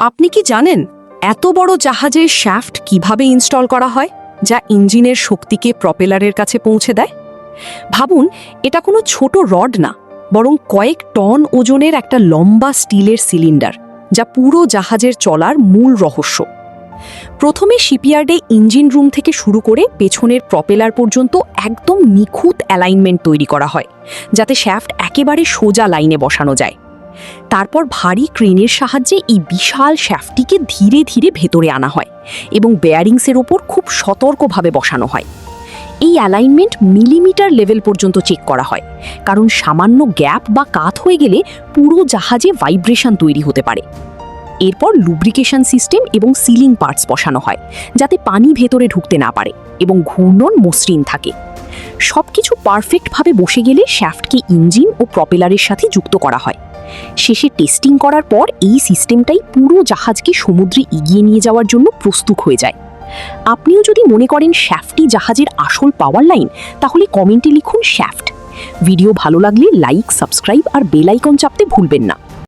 আপনি কি জানেন এত বড় জাহাজের শ্যাফট কিভাবে ইনস্টল করা হয় যা ইঞ্জিনের শক্তিকে প্রপেলারের কাছে পৌঁছে দেয়? ভাবুন, এটা কোনো ছোট রড না, বরং কয়েক টন ওজনের একটা লম্বা স্টিলের সিলিন্ডার, যা পুরো জাহাজের চলার মূল রহস্য। প্রথমে শিপইয়ার্ডে ইঞ্জিন রুম থেকে শুরু করে পেছনের প্রপেলার পর্যন্ত একদম নিখুঁত অ্যালাইনমেন্ট তৈরি করা হয়, যাতে শ্যাফট একেবারে সোজা লাইনে বসানো যায়। তারপর ভারী ক্রেনের সাহায্যে এই বিশাল শ্যাফটটিকে ধীরে ধীরে ভেতরে আনা হয় এবং বেয়ারিংসের ওপর খুব সতর্কভাবে বসানো হয়। এই অ্যালাইনমেন্ট মিলিমিটার লেভেল পর্যন্ত চেক করা হয়, কারণ সামান্য গ্যাপ বা কাত হয়ে গেলে পুরো জাহাজে ভাইব্রেশন তৈরি হতে পারে। এরপর লুব্রিকেশন সিস্টেম এবং সিলিং পার্টস বসানো হয়, যাতে পানি ভেতরে ঢুকতে না পারে এবং ঘূর্ণন মসৃণ থাকে। সবকিছু পারফেক্টভাবে বসে গেলে শ্যাফটকে ইঞ্জিন ও প্রপেলারের সাথে যুক্ত করা হয়। শেষে টেস্টিং করার পর এই সিস্টেমটাই পুরো জাহাজকে সমুদ্রে এগিয়ে নিয়ে যাওয়ার জন্য প্রস্তুত হয়ে যায়। আপনিও যদি মনে করেন শ্যাফটই জাহাজের আসল পাওয়ার লাইন, তাহলে কমেন্টে লিখুন শ্যাফট। ভিডিও ভালো লাগলে লাইক, সাবস্ক্রাইব আর বেল আইকন চাপতে ভুলবেন না।